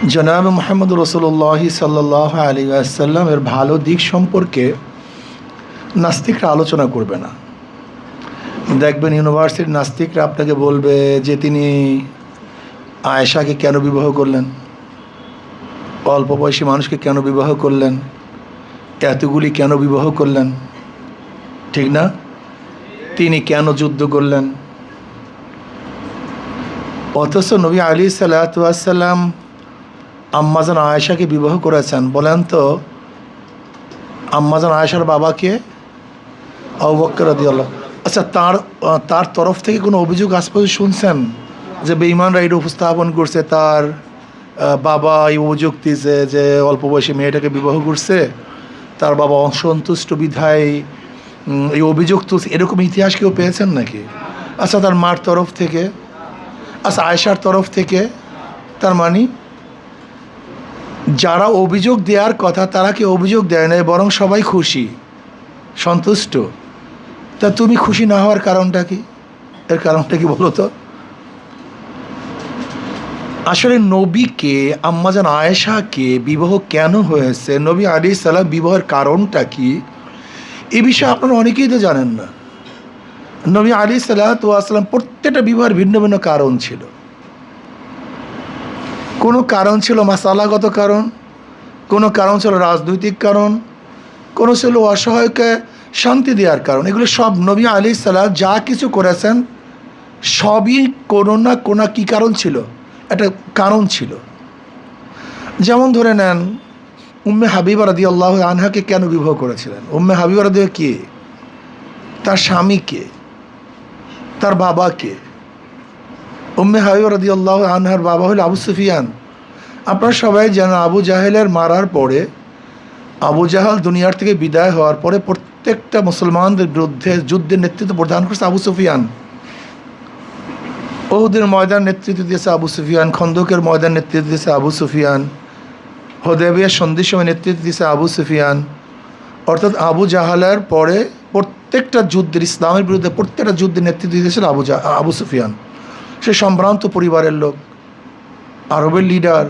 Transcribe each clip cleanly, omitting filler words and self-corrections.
জনাব মোহাম্মদ রসুল্লাহ সাল্লাহ আলী আসাল্লামের ভালো দিক সম্পর্কে নাস্তিকরা আলোচনা করবে না। দেখবেন ইউনিভার্সিটির নাস্তিকরা আপনাকে বলবে যে তিনি আয়েশাকে কেন বিবাহ করলেন, অল্প বয়সী মানুষকে কেন বিবাহ করলেন, এতগুলি কেন বিবাহ করলেন, ঠিক না? তিনি কেন যুদ্ধ করলেন? অথচ নবী আলী সাল্লাম আম্মাজান আয়েশাকে বিবাহ করেছেন। বলেন তো, আম্মাজান আয়েশার বাবাকে আবু বকর রাদিয়াল্লাহু। আচ্ছা, তার তরফ থেকে কোনো অভিযোগ আজ পর্যন্ত শুনছেন যে বেঈমানরা এটা উপস্থাপন করছে, তার বাবা এই অভিযোগ দিয়েছে যে অল্প বয়সী মেয়েটাকে বিবাহ করছে, তার বাবা অসন্তুষ্ট বিধায় এই অভিযোগ তুলছে, এরকম ইতিহাস কেউ পেয়েছেন নাকি? আচ্ছা, তার মার তরফ থেকে, আচ্ছা আয়েশার তরফ থেকে, তার মানে যারা অভিযোগ দেওয়ার কথা তারা কি অভিযোগ দেয় না, বরং সবাই খুশি, সন্তুষ্ট। তা তুমি খুশি না হওয়ার কারণটা কি? এর কারণটা কি বলো তো? আসলে নবীকে আম্মাজান আয়েশাকে বিবাহ কেন হয়েছে, নবী আলাইহিস সালাম বিবাহের কারণটা কি, এ বিষয়ে আপনারা অনেকেই তো জানেন না। নবী আলাইহিস সালাম প্রত্যেকটা বিবাহের ভিন্ন ভিন্ন কারণ ছিল। কোনো কারণ ছিল মাসালাগত কারণ, কোনো কারণ ছিল রাজনৈতিক কারণ, কোনো ছিল অসহায়কে শান্তি দেওয়ার কারণ। এগুলো সব নবী আলাইহিস সালাম যা কিছু করেছেন সবই কোনো না কোনো কী কারণ ছিল, একটা কারণ ছিল। যেমন ধরে নেন, উম্মে হাবিবা রাদিয়াল্লাহু আনহাকে কেন বিবাহ করেছিলেন? উম্মে হাবিবা রাদিয়াল্লাহু কে? তার স্বামীকে, তার বাবাকে। উম্মে হাবিবা রাদিয়াল্লাহু আনহার বাবা হল আবু সুফিয়ান। আপনারা সবাই জানেন, আবু জাহেলের মারার পরে, আবু জাহাল দুনিয়ার থেকে বিদায় হওয়ার পরে প্রত্যেকটা মুসলমানদের বিরুদ্ধে যুদ্ধের নেতৃত্ব প্রদান করেছে আবু সুফিয়ান। উহুদের ময়দান নেতৃত্ব দিয়েছে আবু সুফিয়ান, খন্দকের ময়দান নেতৃত্ব দিয়েছে আবু সুফিয়ান, হুদায়বিয়ার সন্ধির সময় নেতৃত্ব দিয়েছে আবু সুফিয়ান। অর্থাৎ আবু জাহালের পরে প্রত্যেকটা যুদ্ধের, ইসলামের বিরুদ্ধে প্রত্যেকটা যুদ্ধের নেতৃত্ব দিয়েছিল আবু সুফিয়ান। সে সম্ভ্রান্ত পরিবারের লোক, আরবের লিডার।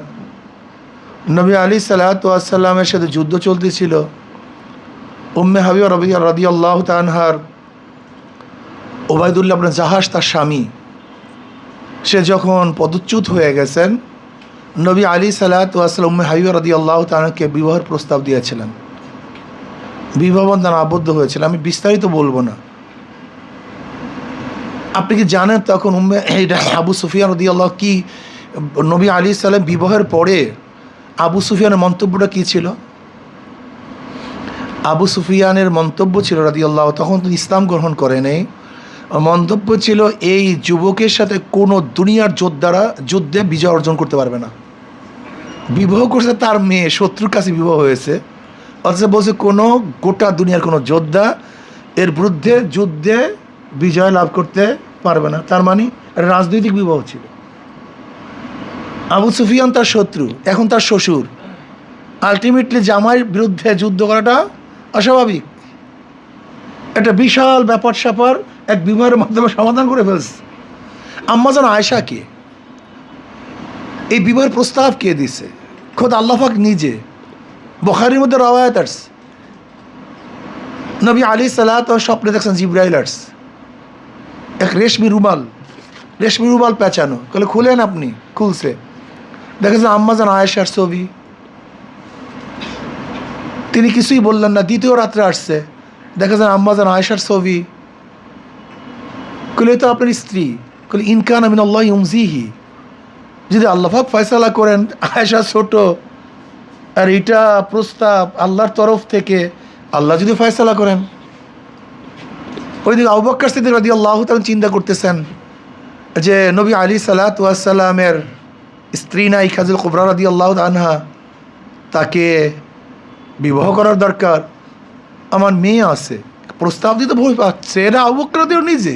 নবী আলী সাল্লামের সাথে যুদ্ধ চলতেছিল। উম্মে হাবিবা রাদিয়াল্লাহু আনহার ওবায়দুল্লাহ ইবনে জাহাশ, তার স্বামী, সে যখন পদচ্যুত হয়ে গেছেন, নবী আলী সাল্লাম উম্মে হাবিবা রাদিয়াল্লাহু আনহাকে বিবাহের প্রস্তাব দিয়েছিলেন, বিবাহ বন্ধনে আবদ্ধ হয়েছিল। আমি বিস্তারিত বলবো না। আপনি কি জানেন তখন আবু সুফিয়ান রাদিয়াল্লাহু কি, নবী আলী সাল্লাম বিবাহের পরে আবু সুফিয়ানের মন্তব্যটা কী ছিল? আবু সুফিয়ানের মন্তব্য ছিল রাদিয়াল্লাহু, তখন তো ইসলাম গ্রহণ করে নেই, মন্তব্য ছিল এই যুবকের সাথে কোনো দুনিয়ার যোদ্ধারা যুদ্ধে বিজয় অর্জন করতে পারবে না। বিবাহ করছে তার মেয়ে, শত্রুর কাছে বিবাহ হয়েছে, অথচ বলছে কোনো গোটা দুনিয়ার কোনো যোদ্ধা এর বিরুদ্ধে যুদ্ধে বিজয় লাভ করতে পারবে না। তার মানে রাজনৈতিক বিবাহ ছিল। আবু সুফিয়ান তার শত্রু, এখন তার শ্বশুর। আলটিমেটলি জামাইয়ের বিরুদ্ধে যুদ্ধ করাটা অস্বাভাবিক। একটা বিশাল ব্যাপার স্যাপার এক বিবাহের মাধ্যমে সমাধান করে ফেলছে। আম্মাজান আয়েশাকে এই বিবাহের প্রস্তাব কে দিছে? খোদ আল্লাহ পাক নিজে। বুখারীর মধ্যে রওয়ায়াত আসছে, নবী আলী সাল্লাল্লাহু স্বপ্নে দেখছেন জিবরাইল আসছে, এক রেশমি রুমাল পেঁচানো। বলে খুলেন, আপনি খুলছে, দেখেছেন আম্মাজান আয়েশার ছবি। তিনি কিছুই বললেন না। দ্বিতীয় রাত্রে আসছে, দেখেছেন আম্মাজান আয়েশার ছবি। কইলে তো আপনার স্ত্রী। কইলে ইনকান মিনাল্লাহি ইউমজিহি, যদি আল্লাহ পাক ফয়সালা করেন আয়েশা ছোট আর এটা প্রস্তাব আল্লাহর তরফ থেকে, আল্লাহ যদি ফয়সালা করেন। ওইদিকে আবু বকর সিদ্দিক রাদিয়াল্লাহু তাআলা চিন্তা করতেছেন যে নবী আলী সাল্লামের স্ত্রী নাই খাদিজা কুবরা রাদিয়াল্লাহু আনহা, তাকে বিবাহ করার দরকার। আমার মেয়ে আছে, প্রস্তাব দিতে ভয় পাচ্ছে, এরা আবু বকর রাদিয়াল্লাহু নিজে।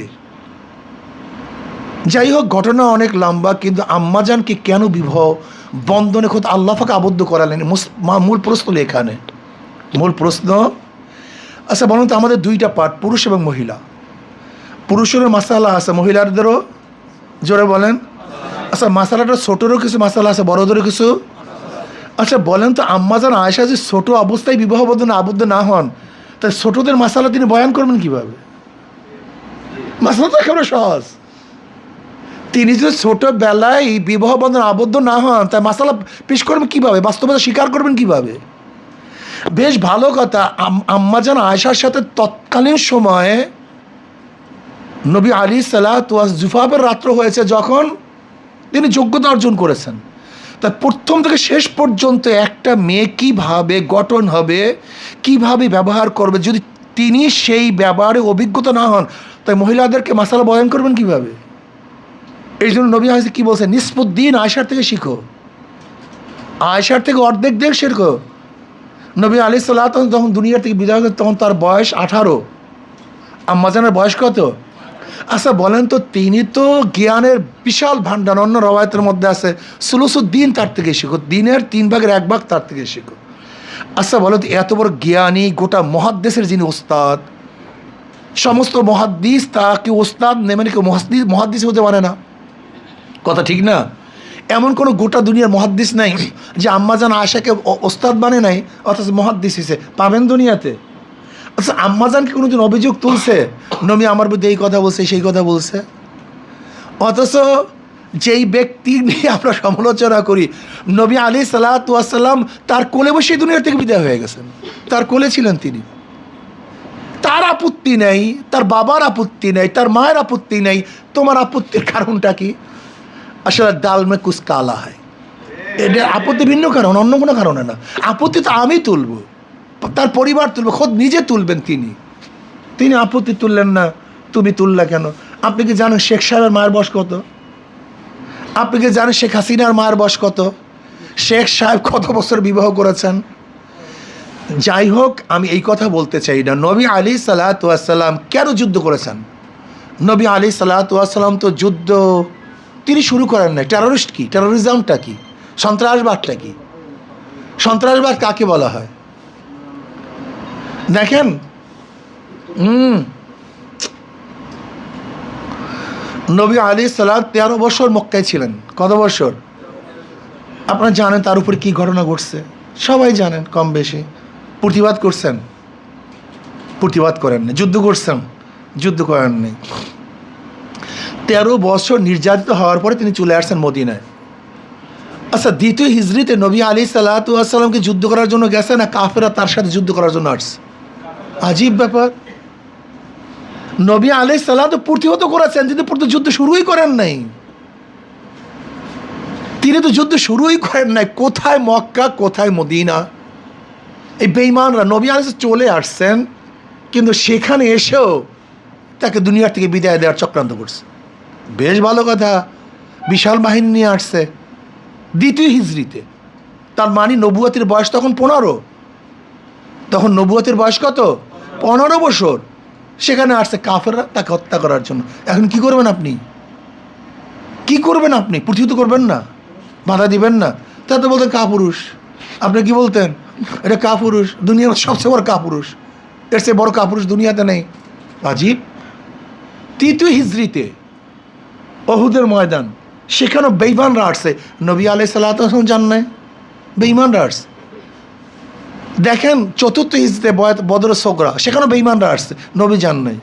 যাই হোক, ঘটনা অনেক লম্বা, কিন্তু আম্মাজানকে কেন বিবাহ বন্ধনে খোদ আল্লাহ পাক আবদ্ধ করালেন, মূল প্রশ্ন এখানে। মূল প্রশ্ন, আচ্ছা বলুন তো, আমাদের দুইটা পার্ট, পুরুষ এবং মহিলা। পুরুষেরও মাসালা আছে, মহিলাদেরও, জোরে বলেন। আচ্ছা, মাসালাটা ছোটোরও কিছু মাসালা আছে, বড়দেরও কিছু আচ্ছা বলেন তো, আম্মাজান আয়েশা যে ছোট অবস্থায় বিবাহ বন্ধনে আবদ্ধ না হন, তাই ছোটদের মাসালা তিনি বয়ান করবেন কিভাবে? মাসালা তো একেবারে সহজ। তিনি যদি ছোটবেলায় বিবাহ বন্ধনে আবদ্ধ না হন, তাই মাসালা পেশ করবেন কিভাবে, বাস্তবতা স্বীকার করবেন কিভাবে? বেশ ভালো কথা। আম্মাজান আয়েশার সাথে তৎকালীন সময়ে নবী আলী সালাত জুফাফের রাত্র হয়েছে যখন তিনি যোগ্যতা অর্জন করেছেন। তা প্রথম থেকে শেষ পর্যন্ত একটা মেয়ে কীভাবে গঠন হবে, কিভাবে ব্যবহার করবে, যদি তিনি সেই ব্যবহারে অভিজ্ঞতা না হন, তাই মহিলাদেরকে মাসালা বয়ান করবেন কিভাবে? এই জন্য নবী আয়েশা কী বলছেন, নিসফুদ্দিন আয়েশার থেকে শিখো, আয়েশার থেকে অর্ধেক দেখ শেখো। নবী আলী সাল্লাহ যখন দুনিয়ার থেকে বিদায় হলেন তখন তার বয়স 18, আম্মাজানের বয়স কত? আচ্ছা বলেন তো, তিনি তো জ্ঞানের বিশাল ভাণ্ডার, অন্য রওয়ায়াতের মধ্যে আছে সুলুসুদ্দিন তার থেকে শিখো, দিনের 3 ভাগের 1 ভাগ তার থেকে শিখো। আচ্ছা বলো তো, এত বড় জ্ঞানী, গোটা মহাদ্দেশের যিনি ওস্তাদ, সমস্ত মহাদ্দিস তাকে ওস্তাদ নেমে কেউ মহাদ্দিস হতে পারে না, কথা ঠিক না? এমন কোনো গোটা দুনিয়ার মহাদ্দিস নাই যে আম্মাজান আয়েশাকে ওস্তাদ মানে নাই অথচ মহাদ্দিস হিসেবে পাবেন দুনিয়াতে? আচ্ছা আম্মাজানকে কোনোদিন অভিযোগ তুলছে নবী আমার বুদ্ধি এই কথা বলছে, সেই কথা বলছে? অথচ যেই ব্যক্তি নিয়ে আমরা সমালোচনা করি, নবী আলী সাল্লাম তার কোলে বসে দুনিয়ার থেকে বিদায় হয়ে গেছেন, তার কোলে ছিলেন তিনি। তার আপত্তি নেই, তার বাবার আপত্তি নেই, তার মায়ের আপত্তি নেই, তোমার আপত্তির কারণটা কি? আসলে ডাল মে কুছ কালা হয়, এটা আপত্তি ভিন্ন কারণ, অন্য কোনো কারণে না। আপত্তি তো আমি তুলব, তার পরিবার তুলবে, খোদ নিজে তুলবেন তিনি আপত্তি তুললেন না, তুমি তুললা কেন? আপনি কি জানেন শেখ সাহেবের মায়ের বয়স কত? আপনি কি জানেন শেখ হাসিনার মায়ের বয়স কত? শেখ সাহেব কত বছর বিবাহ করেছেন? যাই হোক, আমি এই কথা বলতে চাই না। নবী আলী সাল্লাম কেন যুদ্ধ করেছেন? নবী আলী সাল্লাম তো যুদ্ধ তিনি শুরু করেন নাই। টেরোরিস্ট কি, টেরোরিজমটা কি, সন্ত্রাসবাদটা কি? সন্ত্রাসবাদ কাকে বলা হয় দেখেন, নবী আলী সাল্লাম 13 বছর মক্কায় ছিলেন। কত বছর আপনারা জানেন? তার উপরে কি ঘটনা ঘটছে সবাই জানেন কম বেশি। প্রতিবাদ করছেন? প্রতিবাদ করেন না। যুদ্ধ করছেন? যুদ্ধ করেন নাই। 13 বছর নির্যাতিত হওয়ার পরে তিনি চলে আসছেন মদিনায়। আচ্ছা, দ্বিতীয় হিজরিতে নবী আলী সাল্লামকে যুদ্ধ করার জন্য গেছে না কাফেরা তার সাথে যুদ্ধ করার জন্য আসছে? আজীব ব্যাপার। নবী আলী সাল্লাম তো প্রতিহত করেছেন, কিন্তু যুদ্ধ শুরুই করেন নাই। তিনি তো যুদ্ধ শুরুই করেন নাই। কোথায় মক্কা, কোথায় মদিনা? এই বেঈমানরা নবী আলী চলে আসছেন, কিন্তু সেখানে এসেও তাকে দুনিয়ার থেকে বিদায় দেওয়ার চক্রান্ত করছে। বেশ ভালো কথা, বিশাল বাহিনী নিয়ে আসছে দ্বিতীয় হিজরিতে। তার মানে নবুয়তের বয়স তখন 15। তখন নবুয়তের বয়স কত? 15 বছর। সেখানে আসছে কাফেররা তাকে হত্যা করার জন্য। এখন কি করবেন আপনি? কি করবেন আপনি? প্রতিহত করবেন না? বাধা দিবেন না? তা তো বলতেন কাপুরুষ। আপনি কি বলতেন? এটা কাপুরুষ, দুনিয়ার সবচেয়ে বড় কাপুরুষ, এর চেয়ে বড় কাপুরুষ দুনিয়াতে নেই। আজীব। তৃতীয় হিজরিতে অহুদের ময়দান, সেখানেও বেঈমানরা আসছে। নবী আলাইহিস সালাম জান নাই, বেঈমানরা আসছে। দেখেন চতুর্থ হিজরিতে বদরের সোগরা, সেখানেও বেঈমানরা আসছে, নবী জান নাই।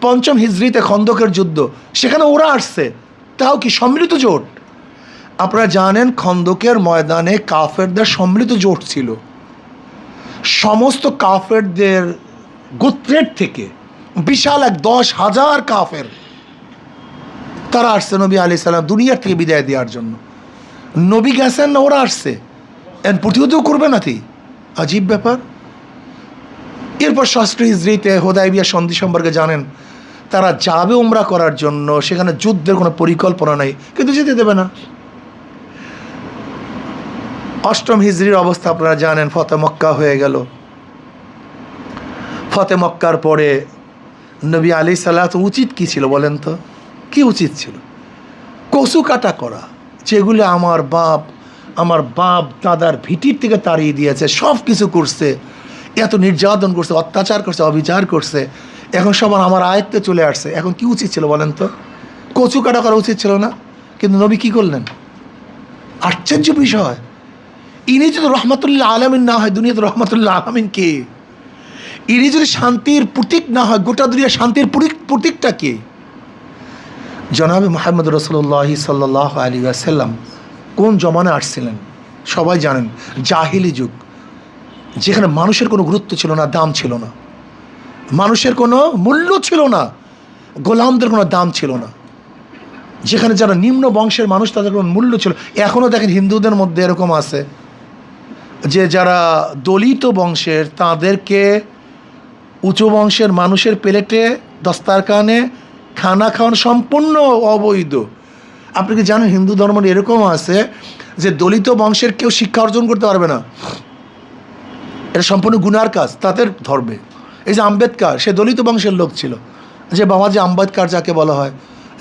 পঞ্চম হিজরিতে খন্দকের যুদ্ধ, সেখানে ওরা আসছে, তাও কি সম্মিলিত জোট? আপনারা জানেন খন্দকের ময়দানে কাফেরদের সম্মিলিত জোট ছিল। সমস্ত কাফেরদের গোত্রের থেকে বিশাল এক 10,000 কাফের তারা আসছে নবী আলাইহিস সালাম দুনিয়ার থেকে বিদায় দেওয়ার জন্য। নবী গেছেন না, ওরা আসছে। এন প্রতিহত করবে নাকি? আজীব ব্যাপার। এরপর ষষ্ঠ হিজরিতে হুদায়বিয়া সন্ধি সম্পর্কে জানেন। তারা যাবে উমরা করার জন্য, সেখানে যুদ্ধের কোনো পরিকল্পনা নেই, কিন্তু যেতে দেবে না। অষ্টম হিজরির অবস্থা আপনারা জানেন, ফতে মক্কা হয়ে গেল। ফতে মক্কার পরে নবী আলাইহিস সালাত উচিত কি ছিল বলেন তো? কি উচিত ছিল? কচু কাটা করা, যেগুলো আমার বাপ দাদার ভিটির থেকে তাড়িয়ে দিয়েছে, সব কিছু করছে, এত নির্যাতন করছে, অত্যাচার করছে, অবিচার করছে, এখন সব আমার আয়ত্তে চলে আসছে। এখন কি উচিত ছিল বলেন তো? কচু কাটা করা উচিত ছিল না? কিন্তু নবী কি করলেন? আশ্চর্য বিষয়, ইনি যদি রহমাতুল্লাহ আলামিন না হয়, দুনিয়াতে রহমাতুল্লাহ আলামিন কে? ইনি যদি শান্তির প্রতীক না হয়, গোটা দুনিয়া শান্তির প্রতীকটা কে? জনাবে মুহাম্মদ রাসূলুল্লাহ সাল্লাল্লাহু আলাইহি ওয়াসাল্লাম কোন জমানায় আসছিলেন সবাই জানেন। জাহিলি যুগ, যেখানে মানুষের কোনো গুরুত্ব ছিল না, দাম ছিল না, মানুষের কোনো মূল্য ছিল না, গোলামদের কোনো দাম ছিল না, যেখানে যারা নিম্ন বংশের মানুষ তাদের কোনো মূল্য ছিল। এখনও দেখেন হিন্দুদের মধ্যে এরকম আছে যে যারা দলিত বংশের তাদেরকে উঁচু বংশের মানুষের প্লেটে দস্তারখানে খানা খাওয়ানো সম্পূর্ণ অবৈধ। আপনি কি জানেন হিন্দু ধর্মের এরকম আছে যে দলিত বংশের কেউ শিক্ষা অর্জন করতে পারবে না, এটা সম্পূর্ণ গুনার কাজ তাদের ধর্মে। এই যে আম্বেদকর, সে দলিত বংশের লোক ছিল, যে বাবাজি আম্বেদকর যাকে বলা হয়,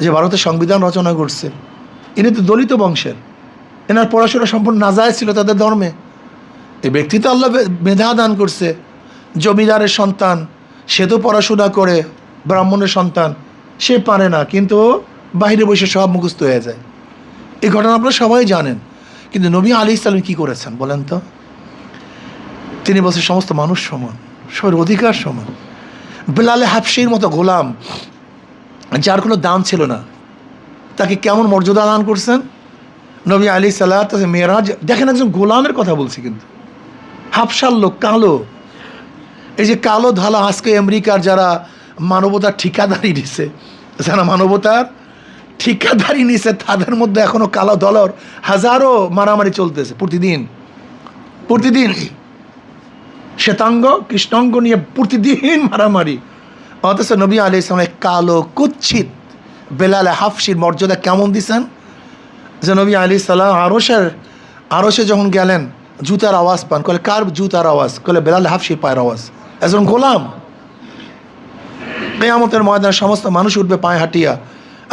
যে ভারতের সংবিধান রচনা করছে, ইনি তো দলিত বংশের, এনার পড়াশোনা সম্পূর্ণ নাজায়েজ ছিল তাদের ধর্মে। এই ব্যক্তি তো আল্লাহ মেধা দান করছে, জমিদারের সন্তান, সে তো পড়াশোনা করে, ব্রাহ্মণের সন্তান, সে পারে না, কিন্তু বাইরে বসে সব মুখস্থ হয়ে যায়। এই ঘটনা আপনারা সবাই জানেন। কিন্তু নবী আলাইহিস সালাম কী করেছেন বলেন তো? তিনি বলছেন সমস্ত মানুষ সমান, সবার অধিকার সমান। বেলালে হাবশির মতো গোলাম, যার কোনো দাম ছিল না, তাকে কেমন মর্যাদা দান করছেন নবী আলাইহিস সালাম। মেরাজ দেখেন, একজন গোলামের কথা বলছি, কিন্তু হাবশার লোক, কালো। এই যে কালো ধালা আজকে আমেরিকার যারা মানবতার ঠিকাদারি নিছে, যারা মানবতার ঠিকাদারি নিছে, তাদের মধ্যে এখনও কালো দলের হাজারো মারামারি চলতেছে প্রতিদিন। শ্বেতাঙ্গ কৃষ্ণাঙ্গ নিয়ে প্রতিদিন মারামারি। অথচ নবী আলাইহিস সালাম কালো কুচ্ছিত বেলালে হাবশির মর্যাদা কেমন দিছেন যে নবী আলাইহিস সালাম আরশে যখন গেলেন জুতার আওয়াজ পান, কলে কার জুতার আওয়াজ? কলে বেলালে হাবশির পায়ের আওয়াজ। একজন গোলাম, কিয়ামতের ময়দানে সমস্ত মানুষ উঠবে পায়ে হাঁটিয়া,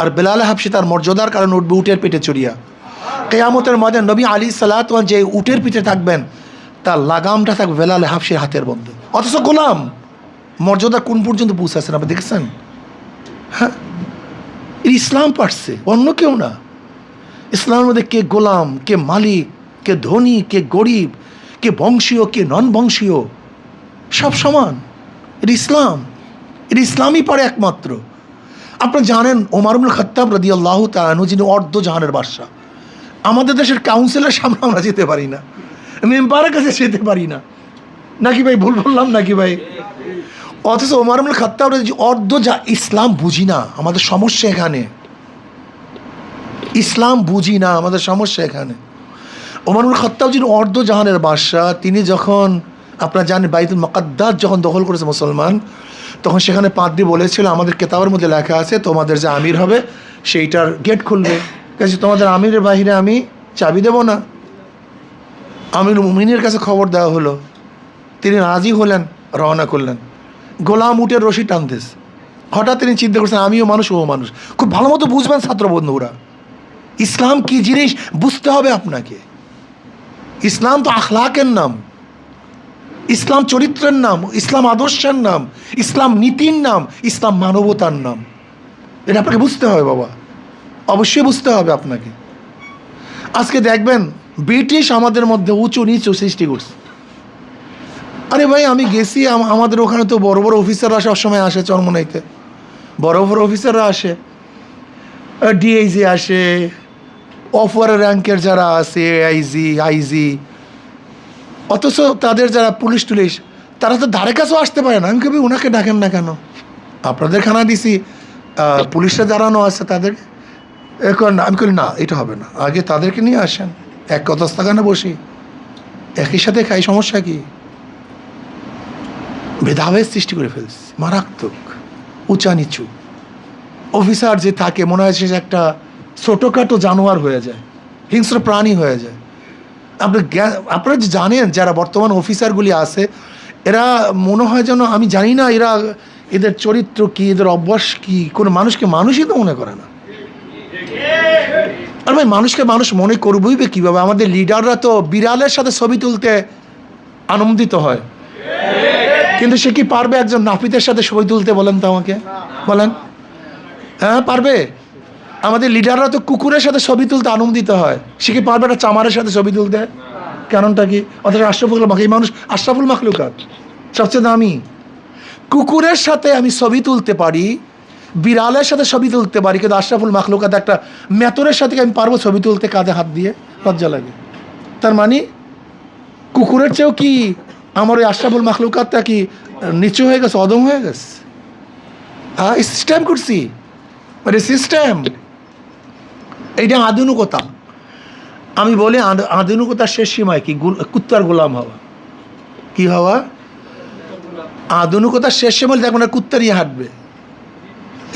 আর বেলালে হাবশি তার মর্যাদার কারণে উঠবে উটের পিঠে চড়িয়া। কিয়ামতের ময়দানে নবী আলাইহিস সালাম যে উটের পিঠে থাকবেন, তার লাগামটা থাকবে বেলালে হাবশির হাতের মধ্যে। অথচ গোলাম, মর্যাদা কোন পর্যন্ত পৌঁছাচ্ছেন আপনি দেখেছেন? হ্যাঁ, ইসলাম পারছে, অন্য কেউ না। ইসলামের মধ্যে কে গোলাম, কে মালিক, কে ধনী, কে গরিব, কে বংশীয়, কে নন বংশীয়, সব সমান। এটা ইসলাম, এটা ইসলামই পারে একমাত্র। আপনারা জানেন ওমর ইবনে খাত্তাব রাদিয়াল্লাহু তাআলা আনহু, যিনি অর্ধ জাহানের বাদশা, আমাদের দেশের কাউন্সিলের সামনে আমরা যেতে পারি না, মেম্বারের কাছে যেতে পারি না, নাকি ভাই? ভুল বললাম নাকি ভাই? অথচ ওমর ইবনে খাত্তাব অর্ধ ইসলাম বুঝি না, আমাদের সমস্যা এখানে। ইসলাম বুঝি না, আমাদের সমস্যা এখানে। ওমর ইবনে খাত্তাব যিনি অর্ধ জাহানের বাদশা, তিনি যখন আপনারা জানেন বাইতুল মুকাদ্দাস যখন দখল করেছে মুসলমান, তখন সেখানে পাদ্রী বলেছিল আমাদের কেতাবের মধ্যে লেখা আছে তোমাদের যে আমির হবে সেইটার গেট খুলবে, কাছে তোমাদের আমিরের বাহিরে আমি চাবি দেব না। আমির মুমিনের কাছে খবর দেওয়া হলো, তিনি রাজি হলেন, রওনা করলেন। গোলাম উটের রশি টানতেছে। হঠাৎ তিনি চিন্তা করছেন আমিও মানুষ, ও মানুষ। খুব ভালো মতো বুঝবেন ছাত্র বন্ধুরা, ইসলাম কি জিনিস বুঝতে হবে আপনাকে। ইসলাম তো আখলাকের নাম, ইসলাম চরিত্রের নাম, ইসলাম আদর্শের নাম, ইসলাম নীতির নাম, ইসলাম মানবতার নাম। এটা আপনাকে বুঝতে হবে বাবা, অবশ্যই বুঝতে হবে আপনাকে। আজকে দেখবেন ব্রিটিশ আমাদের মধ্যে উঁচু নিচু সৃষ্টি করছে। আরে ভাই আমি গেছি, আমাদের ওখানে তো বড় বড় অফিসাররা সবসময় আসে চরমনাইতে, বড় বড় অফিসাররা আসে, ডিআইজি আসে, অফার র্যাঙ্কের যারা আছে আইজি, অথচ তাদের যারা পুলিশ টুলিশ তারা তো ধারে কাছেও আসতে পারে না। আমি কবি ওনাকে ডাকেন না কেন? আপনাদের খানা দিছি, পুলিশরা দাঁড়ানো আছে তাদের এখন। আমি করি না, এটা হবে না, আগে তাদেরকে নিয়ে আসেন, এক দস্তাখানে বসি, একই সাথে খাই, সমস্যা কি? ভেদাভেদ সৃষ্টি করে ফেলছি, মারাত্মক। উঁচা নিচু অফিসার যে থাকে মনে হয় সে একটা ছোটোখাটো জানোয়ার হয়ে যায়, হিংস্র প্রাণী হয়ে যায়। আপনারা যে জানেন যারা বর্তমান অফিসারগুলি আছে, এরা মনে হয় যেন আমি জানি না এদের চরিত্র কি, এদের অভ্যাস কি, কোনো মানুষকে মানুষই তো মনে করে না। আর ভাই মানুষকে মানুষ মনে করবই বা কীভাবে? আমাদের লিডাররা তো বিড়ালের সাথে ছবি তুলতে আনন্দিত হয়, কিন্তু সে কি পারবে একজন নাপিতের সাথে ছবি তুলতে? বলেন তো আমাকে, বলেন। হ্যাঁ পারবে? আমাদের লিডাররা তো কুকুরের সাথে ছবি তুলতে আনন্দিত হয়, সে কি পারবে একটা চামারের সাথে ছবি তুলতে? কারণটা কি? অথচ আশরাফুল মাখলুক, এই মানুষ আশরাফুল মাখলুকাত, সবচেয়ে দামি। কুকুরের সাথে আমি ছবি তুলতে পারি, বিড়ালের সাথে ছবি তুলতে পারি, কিন্তু আশরাফুল মাখলুকাত একটা মেতরের সাথে আমি পারবো ছবি তুলতে? কাঁধে হাত দিয়ে লজ্জা লাগে। তার মানে কুকুরের চেয়েও কি আমার ওই আশরাফুল মাখলুকাতটা কি নিচু হয়ে গেছে, অদম হয়ে গেছে? সিস্টেম করছি, মানে সিস্টেম। এইটা আধুনিকতা। আমি বলি আধুনিকতার শেষ সীমায় কি? কুত্তার গোলাম হওয়া। কি হওয়া? আধুনিকতার শেষ সীমায় দেখো না, কুত্তা নিয়ে হাঁটবে।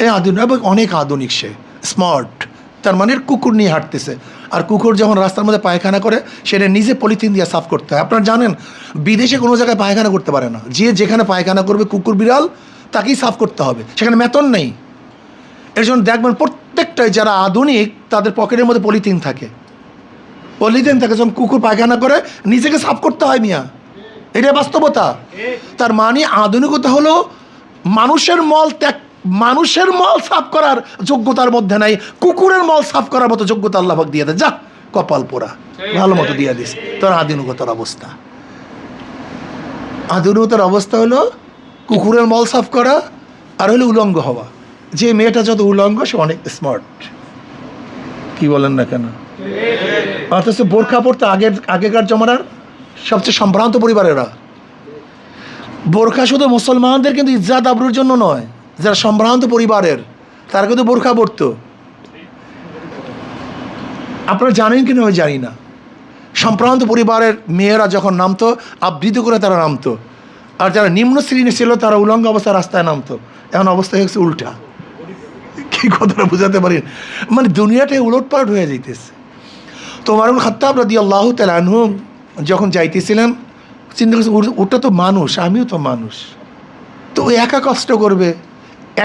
এই আধুনিক, অনেক আধুনিক, সে স্মার্ট। তার মানে কুকুর নিয়ে হাঁটতেছে। আর কুকুর যখন রাস্তার মধ্যে পায়খানা করে, সেটা নিজে পলিথিন দিয়ে সাফ করতে হয়। আপনারা জানেন বিদেশে কোনো জায়গায় পায়খানা করতে পারে না, যে যেখানে পায়খানা করবে কুকুর বিড়াল তাকেই সাফ করতে হবে, সেখানে বেতন নেই। এর জন্য দেখবেন প্রত্যেকটাই যারা আধুনিক তাদের পকেটের মধ্যে পলিথিন থাকে, পলিথিন থাকে। যখন কুকুর পায়খানা করে নিজেকে সাফ করতে হয় মিয়া, এটা বাস্তবতা। তার মানে আধুনিকতা হলো মানুষের মল ত্যাগ, মানুষের মল সাফ করার যোগ্যতার মধ্যে নাই, কুকুরের মল সাফ করার মতো যোগ্যতা আল্লাহ পাক দিয়ে দেয়। যা কপাল পোড়া, ভালো মতো দিয়ে দিস তোর আধুনিকতার অবস্থা। আধুনিকতার অবস্থা হলো কুকুরের মল সাফ করা আর হলো উলঙ্গ হওয়া। যে মেয়েটা যত উলঙ্গ সে অনেক স্মার্ট। কি বলেন না কেন? অথচ বোরখা পড়তে আগেকার জমানার সবচেয়ে সম্ভ্রান্ত পরিবারেরা। বোরখা শুধু মুসলমানদের কিন্তু ইজ্জাত আবরুর জন্য নয়, যারা সম্ভ্রান্ত পরিবারের তারা কিন্তু বোরখা পড়তো। আপনারা জানেন কিনা আমি জানি না, সম্ভ্রান্ত পরিবারের মেয়েরা যখন নামতো আবৃত করে তারা নামতো, আর যারা নিম্ন শ্রেণী ছিল তারা উলঙ্গ অবস্থায় রাস্তায় নামতো। এখন অবস্থা হচ্ছে উল্টা। কি কথাটা বুঝাতে পারি? মানে দুনিয়াটাই উলটপালট হয়ে যাইতেছে। তো ওমর ইবনে খাত্তাব রাদিয়াল্লাহু তাআলা আনহু যখন যাইতেছিলেন, চিন্তা করছে ওটা তো মানুষ, আমিও তো মানুষ, তো ওই একা কষ্ট করবে।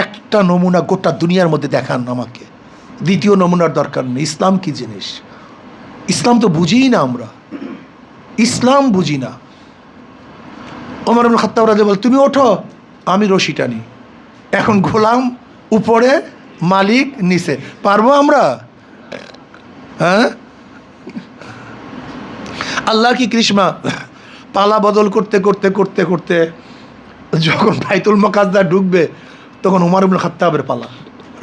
একটা নমুনা গোটা দুনিয়ার মধ্যে দেখান আমাকে, দ্বিতীয় নমুনার দরকার নেই। ইসলাম কি জিনিস? ইসলাম তো বুঝিই না আমরা, ইসলাম বুঝি না। ওমর ইবনে খাত্তাব রাদিয়াল্লাহু বল, তুমি ওঠো, আমি রশি টানি। এখন গোলাম উপরে, মালিক নিচে, পারবো আমরা? হ্যাঁ, আল্লাহ কি কৃষ্ণা। পালা বদল করতে করতে করতে করতে যখন বাইতুল মুকাদ্দাস ঢুকবে, তখন ওমর ইবনে খাত্তাবের পালা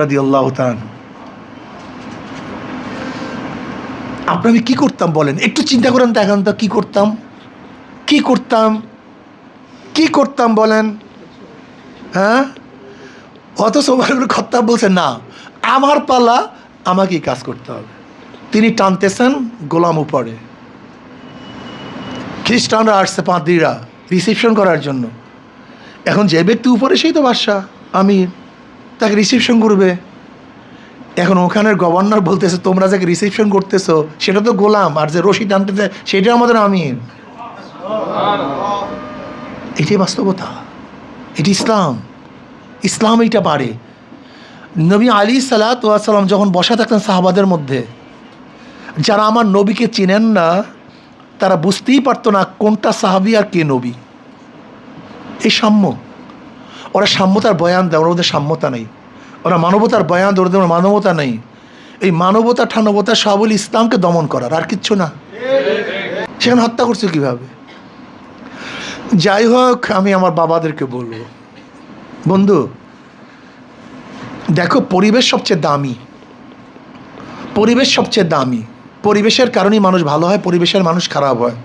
রাদিয়াল্লাহু তাআলা। আমি কি করতাম বলেন? একটু চিন্তা করেন তো, এখন তো কি করতাম, কি করতাম, কি করতাম বলেন? হ্যাঁ, অথচ ওমর ইবনে খাত্তাব বলছে না, আমার পালা, আমাকেই কাজ করতে হবে। তিনি টানতেছেন গোলাম উপরে। খ্রিস্টানরা আসছে, পাদ্রীরা রিসিপশন করার জন্য। এখন যে ব্যক্তি উপরে সেই তো বাদশা, আমির, তাকে রিসিপশন করবে। এখন ওখানের গভর্নর বলতেছে, তোমরা যাকে রিসিপশন করতেছো সেটা তো গোলাম, আর যে রশি টানতেছে সেটা আমাদের আমির। এটাই বাস্তবতা, এটি ইসলাম। ইসলাম এইটা পারে। নবী আলাইহিস সালাম যখন বসা থাকতেন সাহাবাদের মধ্যে, যারা আমার নবীকে চেনেন না তারা বুঝতেই পারতো না কোনটা সাহাবী আর কে নবী। এই সাম্য, ওরা সাম্যতার বয়ান দেয়, ওর মধ্যে সাম্যতা নেই। ওরা মানবতার বয়ান দেয়, ওদের মানবতা নেই। এই মানবতা ঠানবতা সব হল ইসলামকে দমন করার, আর কিচ্ছু না। সেখানে হত্যা করছে কিভাবে? যাই হোক, আমি আমার বাবাদেরকে বলবো, বন্ধু দেখো, পরিবেশ সবচেয়ে দামি, পরিবেশ সবচেয়ে দামি। পরিবেশের কারণেই মানুষ ভালো হয়, পরিবেশের মানুষ খারাপ হয়।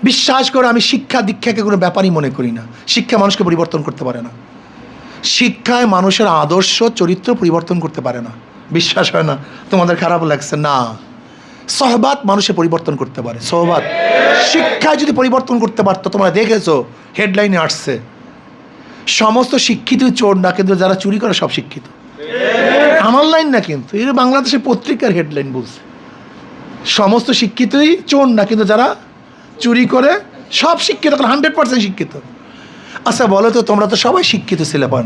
বিশ্বাস করে আমি শিক্ষা দীক্ষাকে কোনো ব্যাপারই মনে করি না। শিক্ষা মানুষকে পরিবর্তন করতে পারে না। শিক্ষায় মানুষের আদর্শ চরিত্র পরিবর্তন করতে পারে না। বিশ্বাস হয় না? তোমাদের খারাপ লাগছে না? সহবাত মানুষের পরিবর্তন করতে পারে। সহবাত শিক্ষায় যদি পরিবর্তন করতে পারতো, তোমরা দেখেছো হেডলাইনে আসছে সমস্ত শিক্ষিত চোর না, কিন্তু যারা চুরি করে সব শিক্ষিত। আমার লাইন না, কিন্তু এর বাংলাদেশের পত্রিকার হেডলাইন বলছে সমস্ত শিক্ষিতই চোর না, কিন্তু যারা চুরি করে সব শিক্ষিত, 100% শিক্ষিত। আচ্ছা বলো তো, তোমরা তো সবাই শিক্ষিত ছেলে পান,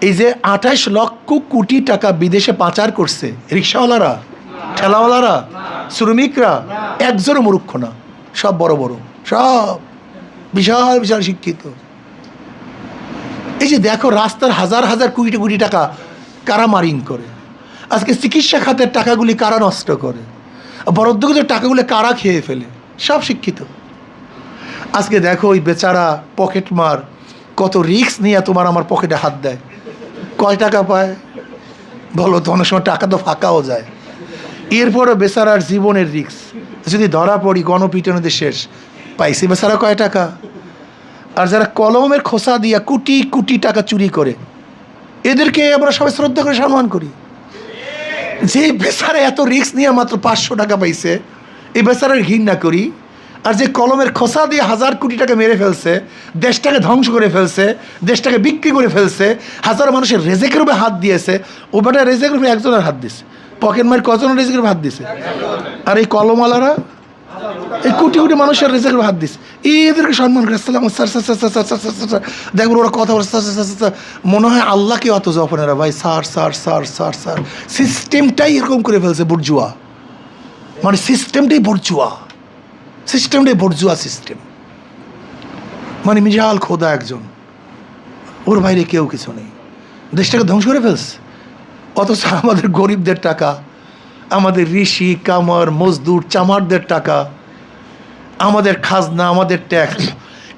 এই যে 28 লক্ষ কোটি টাকা বিদেশে পাচার করছে রিক্সাওয়ালারা, ঠেলাওয়ালারা, শ্রমিকরা, একজনও মূর্খ না, সব বড় বড়, সব বিশাল বিশাল শিক্ষিত। এই যে দেখো, রাস্তার হাজার হাজার কোটি কোটি টাকা কারা মারিং করে, আজকে চিকিৎসা খাতের টাকাগুলি কারা নষ্ট করে, বরাদ্দকৃত টাকাগুলি কারা খেয়ে ফেলে, সব শিক্ষিত। আজকে দেখো ওই বেচারা পকেট মার কত রিস্ক নিয়ে তোমার আমার পকেটে হাত দেয়, কয় টাকা পায় বলো তো? অনেক সময় টাকা তো ফাঁকাও যায়। এরপরও বেচারার জীবনের রিস্ক, যদি ধরা পড়ি গণপিটুনিতে শেষ, পাইছি বেচারা কয় টাকা? আর যারা কলমের খোসা দিয়া কোটি কোটি টাকা চুরি করে, এদেরকে আমরা সবাই শ্রদ্ধা করে সম্মান করি। যে বেচারা এত রিস্ক নিয়ে মাত্র 500 টাকা পাইছে, এই বেচারার ঘৃণা করি। আর যে কলমের খোসা দিয়ে 1000 কোটি টাকা মেরে ফেলছে, দেশটাকে ধ্বংস করে ফেলছে, দেশটাকে বিক্রি করে ফেলছে, হাজার মানুষের রেজেকের উপরে হাত দিয়েছে, ও বেটা রেজেকের উপরে একজনের হাত দিছে। পকেট মার কজন রেজেকের উপরে হাত দিছে? আর এই কলমওয়ালারা এই কোটি কোটি মানুষের রেজেকের হাত দিছে। এদেরকে সম্মান করে আসসালাম sir sir sir sir sir sir sir, দেখবেন ওরা কথা বলে স্যার স্যার স্যার, মনে হয় আল্লাহকে অত জফনেরা ভাই, sir sir sir sir sir. সিস্টেমটাই এরকম করে ফেলছে বুর্জুয়া, মানে সিস্টেমটাই বুর্জুয়া, সিস্টেমটাই বুর্জুয়া সিস্টেম। মানে মিজাল খোদা একজন, ওর বাইরে কেউ কিছু নেই, দেশটাকে ধ্বংস করে ফেলছে। অথচ আমাদের গরিবদের টাকা, আমাদের ঋষি কামার মজদুর চামারদের টাকা, আমাদের খাজনা, আমাদের ট্যাক্স।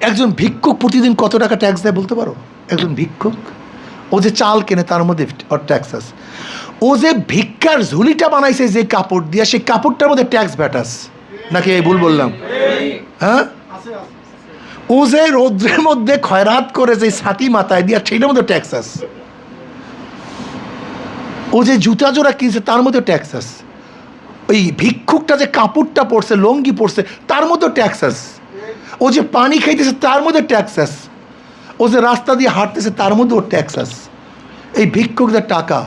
একজন ভিক্ষুক প্রতিদিন কত টাকা ট্যাক্স দেয় বলতে পারো? একজন ভিক্ষুক, ও যে চাল কেনে তার মধ্যে ওর ট্যাক্স আছে। ও যে ভিক্ষার ঝুলিটা বানাইছে যে কাপড় দিয়ে, সেই কাপড়টার মধ্যে ট্যাক্স ভ্যাটাস নাকি? এই ভুল বললাম? হ্যাঁ, ও যে রৌদ্রের মধ্যে খয়রাত করে যে ছাতি মাথায় দিয়া, সেটার মধ্যে ট্যাক্স আছে। ও যে জুতা জোড়া কিনছে তার মধ্যে ট্যাক্স আছে। ওই ভিক্ষুকটা যে কাপড়টা পরছে, লঙ্গি পরছে, তার মধ্যে ট্যাক্স আছে। ও যে পানি খাইতেছে তার মধ্যে ট্যাক্স আছে। ও যে রাস্তা দিয়ে হাঁটতেছে তার মধ্যে ওর ট্যাক্স আছে। এই ভিক্ষুকদের টাকা,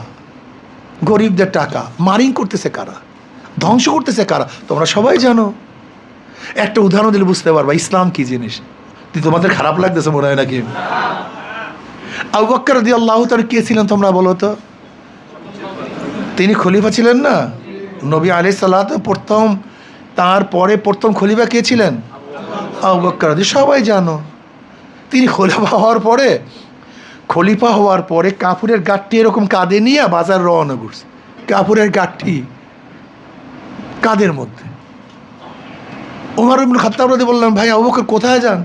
গরিবদের টাকা মারিং করতেছে কারা, ধ্বংস করতেছে কারা? তোমরা সবাই জানো। একটা উদাহরণ দিলে বুঝতে পারবা ইসলাম কি জিনিস। তোমাদের খারাপ লাগতেছে মনে হয় নাকি? আবু বকর রাদিয়াল্লাহু তাআলা কে ছিলেন তোমরা বলো তো? তিনি খলিফা ছিলেন না? নবী আলাইহিস সালাত প্রথম, তারপরে প্রথম খলিফা কে ছিলেন? আবু বকর। সবাই জানো। তিনি খলিফা হওয়ার পরে কাপড়ের গাঠটি এরকম কাঁধে নিয়ে বাজার রওনা করছে। কাপড়ের গাঠটি কাঁধের মধ্যে। ওমর ইবনে খাত্তাব রাদিয়াল্লাহু বললেন, ভাই আবু বকর কোথায় যান?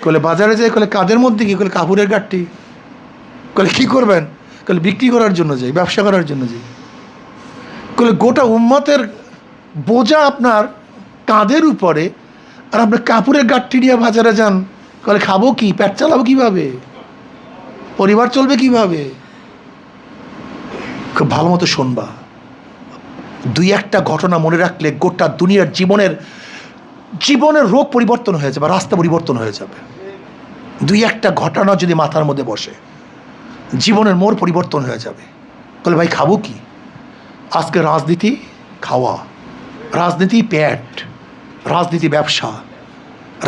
কলে বাজারে যাই। কলে কাঁধের মধ্যে কি? কলে কাপড়ের গাঠটি। কলে কি করবেন? কলে বিক্রি করার জন্য যাই, ব্যবসা করার জন্য যাই। কলে গোটা উম্মতের বোঝা আপনার কাঁধের উপরে, আর আপনার কাপড়ের গাঠটি নিয়ে বাজারে যান। কলে খাবো কি? পেট চালাবো কিভাবে? পরিবার চলবে কিভাবে? খুব ভালো মতো শুনবা। 2-1টা ঘটনা মনে রাখলে গোটা দুনিয়ার জীবনের রোগ পরিবর্তন হয়ে যাবে, রাস্তা পরিবর্তন হয়ে যাবে। 2-1টা ঘটনা যদি মাথার মধ্যে বসে, জীবনের মোড় পরিবর্তন হয়ে যাবে। বলে ভাই খাবো কি? আজকে রাজনীতি খাওয়া, রাজনীতি পেট, রাজনীতি ব্যবসা।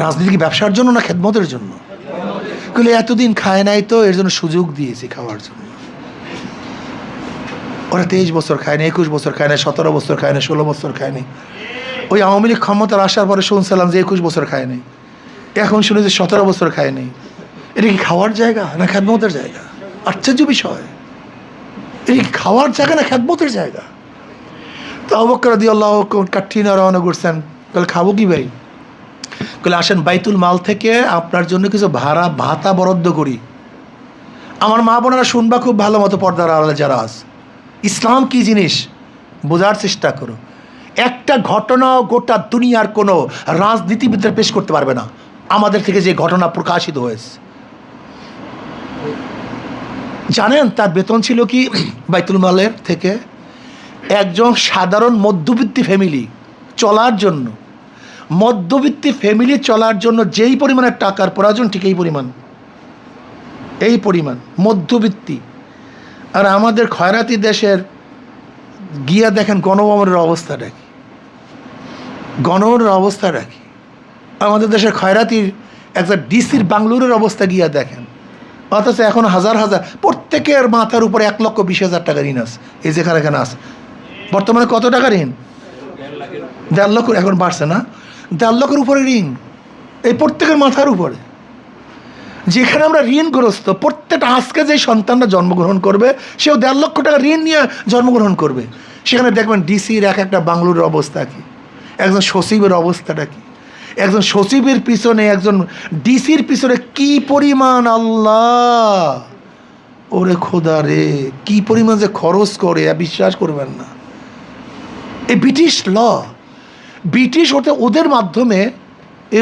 রাজনীতি কি ব্যবসার জন্য না খেদমতের জন্য? বলে এতদিন খায় নাই তো এর জন্য সুযোগ দিয়েছি খাওয়ার জন্য। ওরা 23 বছর খায় না, 21 বছর খায় না, 17 বছর খায় না, 16 বছর খায় নাই। ওই আওয়ামী লীগ ক্ষমতার আসার পরে শুনছিলাম যে 21 বছর খায় নাই, এখন শুনে যে 17 বছর খায় নাই। এটা কি খাওয়ার জায়গা না খেদমতের জায়গা? আশ্চর্য বিষয়। এটা কি খাওয়ার জায়গা না খেদমতের জায়গা? তো আবু বকর রাদিয়াল্লাহু কাঠি না রওনা করছেন। বলে খাবো কি ভাই? বলে আসেন বাইতুল মাল থেকে আপনার জন্য কিছু ভাতা বরাদ্দ করি। আমার মা বোনেরা শুনবা খুব ভালো মতো, পর্দার আড়ালে যারা আছে, ইসলাম কি জিনিস বোঝার চেষ্টা করো। একটা ঘটনা গোটা দুনিয়ার কোনো রাজনীতিবিদরা পেশ করতে পারবে না আমাদের থেকে যে ঘটনা প্রকাশিত হয়েছে। জানেন তার বেতন ছিল কি? বাইতুল মালের থেকে একজন সাধারণ মধ্যবিত্তি ফ্যামিলি চলার জন্য, যেই পরিমাণের টাকার প্রয়োজন ঠিক এই পরিমাণ মধ্যবিত্তি। আর আমাদের খয়রাতি দেশের গিয়া দেখেন গণভবনের অবস্থাটা কি, গণভবনের অবস্থাটা কি। আমাদের দেশের খয়রাতির একটা ডিসির বাংলুরের অবস্থা গিয়া দেখেন। অথচ এখন হাজার হাজার প্রত্যেকের মাথার উপরে 1,20,000 টাকা ঋণ আছে। এই যেখানে এখানে আছে বর্তমানে কত টাকা ঋণ? 1.5 লক্ষ। এখন বাড়ছে না? 1.5 লক্ষের উপরে ঋণ এই প্রত্যেকের মাথার উপরে। যেখানে আমরা ঋণগ্রস্ত, প্রত্যেকটা আজকে যে সন্তানরা জন্মগ্রহণ করবে সেও 1.5 লক্ষ টাকা ঋণ নিয়ে জন্মগ্রহণ করবে। সেখানে দেখবেন ডিসির একটা বাংলুরের অবস্থা কি, একজন সচিবের অবস্থাটা কি, একজন সচিবের পিছনে, একজন ডিসির পিছনে কি পরিমাণ, আল্লাহ ওরে খোদা রে, কি পরিমাণ যে খরচ করে বিশ্বাস করবেন না। এই ব্রিটিশ ল, ব্রিটিশ ওদের মাধ্যমে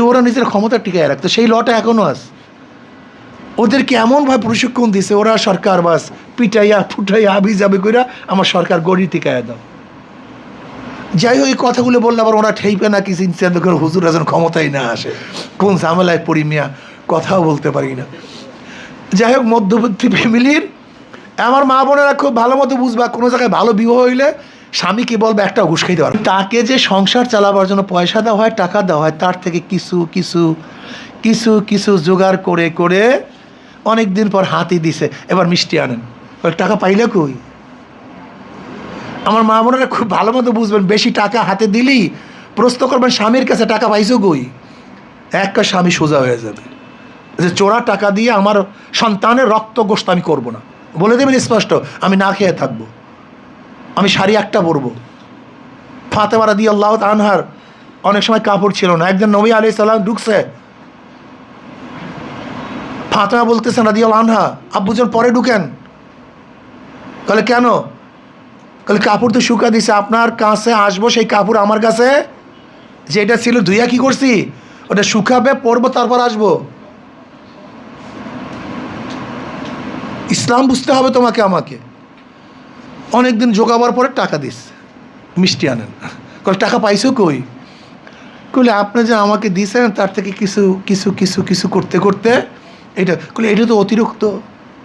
ওরা নিজের ক্ষমতা টিকায় রাখতো। সেই লটা এখনও আছে। ওদেরকে এমনভাবে প্রশিক্ষণ দিছে, ওরা সরকার বাস পিটাইয়া ফুটাইয়া আবি যাবে কইরা আমার সরকার গড়ি টিকাইয়া দাও। যাই হোক, এই কথাগুলো বললে আবার ওরা ঠেইপে না কিছু চিন্তা করে, হুজুর যেন ক্ষমতায় না আসে, কোন ঝামেলায় পড়ি মিয়া, কথাও বলতে পারি না। যাই হোক, মধ্যবর্তী ফ্যামিলির আমার মা বোনেরা খুব ভালো মতো বুঝবা, কোনো জায়গায় ভালো বিবাহ হইলে স্বামীকে বলবে একটা ঘুষ খাইতে পারবে। তাকে যে সংসার চালাবার জন্য পয়সা দেওয়া হয়, টাকা দেওয়া হয়, তার থেকে কিছু কিছু কিছু কিছু জোগাড় করে করে অনেক দিন পর হাতি দিছে, এবার মিষ্টি আনেন, টাকা পাইলে কই? আমার মা বোনেরা খুব ভালো মতো বুঝবেন, বেশি টাকা হাতে দিলেই প্রশ্ন করবেন স্বামীর কাছে, টাকা পাইছো কই? একটা স্বামী সোজা হয়ে যাবে যে চোরা টাকা দিয়ে আমার সন্তানের রক্ত গোশত আমি করবো না। বলে দেবেন স্পষ্ট, আমি না খেয়ে থাকবো, আমি শাড়ি একটা পরবো। ফাতেমা রাদিয়াল্লাহু আনহার অনেক সময় কাপড় ছিল না, একদিন নবী আলাইহিস সালাম ঢুকছে, ফাতেমা বলতেছেন রাদিয়াল্লাহু আনহা, আব্বুজন পরে ঢুকেন। বলে কেন? বলে কাপড় তো শুকা দিছে, আপনার কাছে আসবো, সেই কাপড় আমার কাছে যেটা ছিল ধুইয়া কি করছি, ওটা শুকাবে, পরবো, তারপর আসবো। ইসলাম বুঝতে হবে তোমাকে আমাকে। অনেকদিন জোগাবার পরে টাকা দিস, মিষ্টি আনেন। কলে টাকা পাইছো কই? কলে আপনি যে আমাকে দিয়েছেন তার থেকে কিছু কিছু কিছু কিছু করতে করতে এটা, কলে এটা তো অতিরিক্ত,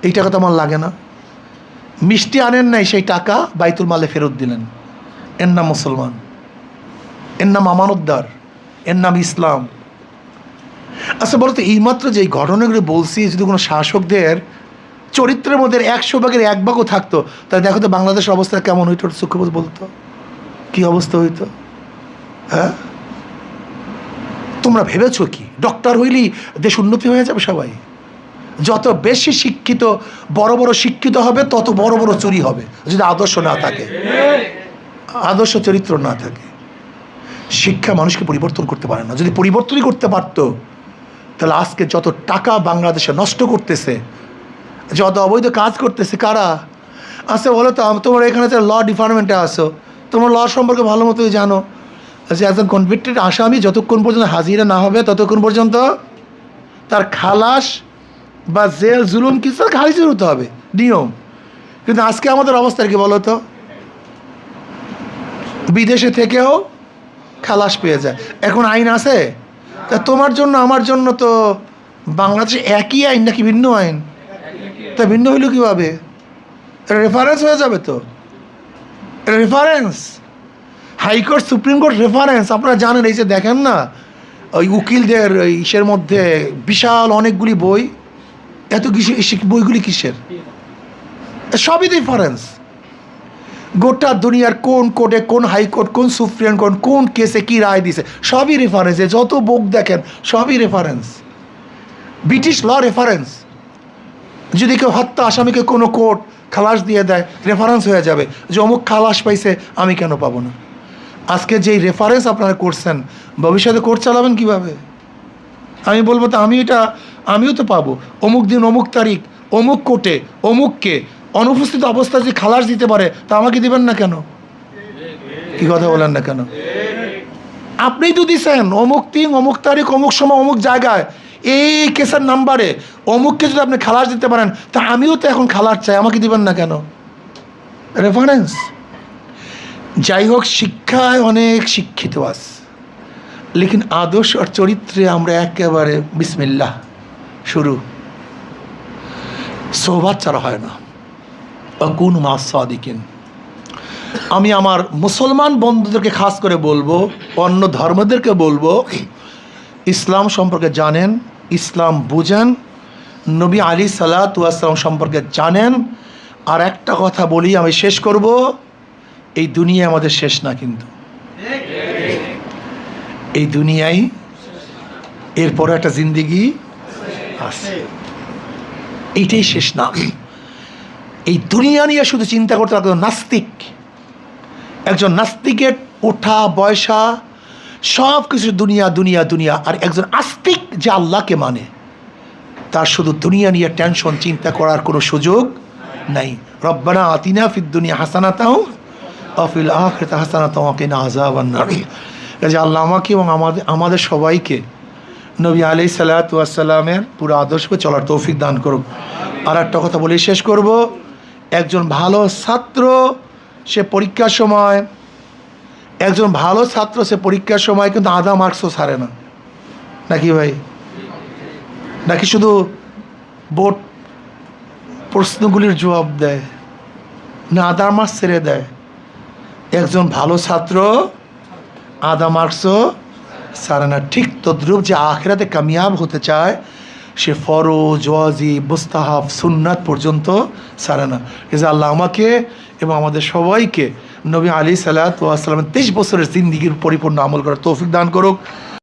এই টাকা তো আমার লাগে না। মিষ্টি আনেন নাই, সেই টাকা বাইতুল মালে ফেরত দিলেন। এর নাম মুসলমান, এর নাম আমানতদার, এর নাম ইসলাম। আচ্ছা বলতো, এইমাত্র যে ঘটনাগুলো বলছি, যদি কোনো শাসকদের চরিত্রের মধ্যে 100 ভাগের 1 ভাগও থাকতো, তাহলে দেখো তো বাংলাদেশের অবস্থা কেমন হইতো, চক্ষুবোধ বলতো কি অবস্থা হইতো। হ্যাঁ, তোমরা ভেবেছো কি ডক্টর হইলেই দেশ উন্নতি হয়ে যাবে? সবাই যত বেশি শিক্ষিত, বড় বড় শিক্ষিত হবে, তত বড় বড় চুরি হবে, যদি আদর্শ না থাকে, আদর্শ চরিত্র না থাকে। শিক্ষা মানুষকে পরিবর্তন করতে পারে না। যদি পরিবর্তনই করতে পারতো, তাহলে আজকে যত টাকা বাংলাদেশে নষ্ট করতেছে, যত অবৈধ কাজ করতেছে, কারা? আচ্ছা বলো তো, তোমার এখানে ল ডিপার্টমেন্টে আসো, তোমার ল সম্পর্কে ভালো মতোই জানো যে একজন কনভিক্টেড আসামি যতক্ষণ পর্যন্ত হাজিরা না হবে, ততক্ষণ পর্যন্ত তার খালাস বা জেল জুলুম কিছু খারিজ হতে হবে, নিয়ম। কিন্তু আজকে আমাদের অবস্থা কি বলো তো? বিদেশে থেকেও খালাস পেয়ে যায়। এখন আইন আছে, তা তোমার জন্য আমার জন্য তো বাংলাদেশে একই আইন নাকি ভিন্ন আইন? তা ভিন্ন হইল কীভাবে? রেফারেন্স হয়ে যাবে তো, reference high court, supreme court reference. আপনারা জানেন, এই যে দেখেন না ওই উকিলদের ইসের মধ্যে বিশাল অনেকগুলি বই, এত বইগুলি কিসের? সবই রেফারেন্স। গোটা দুনিয়ার কোন কোর্টে, কোন হাইকোর্ট, কোন সুপ্রিম কোর্ট, কোন কেসে কি রায় দিছে, সবই রেফারেন্স। যত বুক দেখেন সবই রেফারেন্স। ব্রিটিশ ল রেফারেন্স। যদি কেউ হত্যা আসামিকে কোনো কোর্ট খালাস দিয়ে দেয়, রেফারেন্স হয়ে যাবে যে অমুক খালাস পাইছে, আমি কেন পাবো না? আজকে যেই রেফারেন্স আপনারা করছেন, ভবিষ্যতে কোর্ট চালাবেন কিভাবে? আমি বলবো তো আমিও তো পাবো, অমুক দিন অমুক তারিখ অমুক কোর্টে অমুককে অনুপস্থিত অবস্থায় যদি খালাস দিতে পারে, তা আমাকে দিবেন না কেন? কি কথা বলেন না কেন? আপনিই তো দিছেন অমুক দিন অমুক তারিখ অমুক সময় অমুক জায়গায় এই কেসের নাম্বারে অমুককে যদি আপনি খালাস দিতে পারেন, তা আমিও তো এখন খালাস চাই, আমাকে দিবেন না কেন? রেফারেন্স। যাই হোক, শিক্ষায় অনেক শিক্ষিত আছে, লেকিন আদর্শ আর চরিত্রে আমরা একেবারে বিসমিল্লাহ শুরু, সোহবাত ছাড়া হয় না। আকুন মা সাদিকিন। আমি আমার মুসলমান বন্ধুদেরকে খাস করে বলবো, অন্য ধর্মদেরকে বলবো, ইসলাম সম্পর্কে জানেন, ইসলাম বুঝেন, নবী আলাইহিস সালাম সম্পর্কে জানেন। আর একটা কথা বলি, আমি শেষ করব, এই দুনিয়া আমাদের শেষ না, কিন্তু এই দুনিয়ায় এরপরে একটা জিন্দেগি আছে, এইটাই শেষ না। এই দুনিয়া নিয়ে শুধু চিন্তা করতে পারতো নাস্তিক। একজন নাস্তিকের ওঠা বয়সা, সব কিছু দুনিয়া দুনিয়া দুনিয়া। আর একজন আস্তিক যে আল্লাহকে মানে, তার শুধু দুনিয়া নিয়ে টেনশন চিন্তা করার কোনো সুযোগ নাই। রব্বানা আতিনা ফিদ দুনিয়া হাসানাতাও ওয়া ফিল আখিরাতি হাসানাতাও ওয়া কিনা আযাবান নার। যে আল্লাহ আমাকে এবং আমাদের সবাইকে নবী আলাইহিস সালাতু ওয়াস সালামের পুরো আদর্শকে চলার তৌফিক দান করুক। আর একটা কথা বলে শেষ করব, একজন ভালো ছাত্র সে পরীক্ষার সময় কিন্তু আধা মার্কসও ছাড়ে না, নাকি ভাই? নাকি শুধু বোর্ড প্রশ্নগুলির জবাব দেয়, না আধা মার্কস ছেড়ে দেয়? একজন ভালো ছাত্র আধা মার্কসও ছাড়ে না। ঠিক তদ্রূপ যে আখিরাতে কামিয়াব হতে চায়, সে ফরজ, ওয়াজিব, মুস্তাহাব, সুন্নাত পর্যন্ত ছাড়ে না। এই যে আল্লাহ আমাকে এবং আমাদের সবাইকে নবী আলাইহিস সালাতু ওয়াস সালামের 23 বছরের জিন্দিগির পরিপূর্ণ আমল করার তৌফিক দান করুক।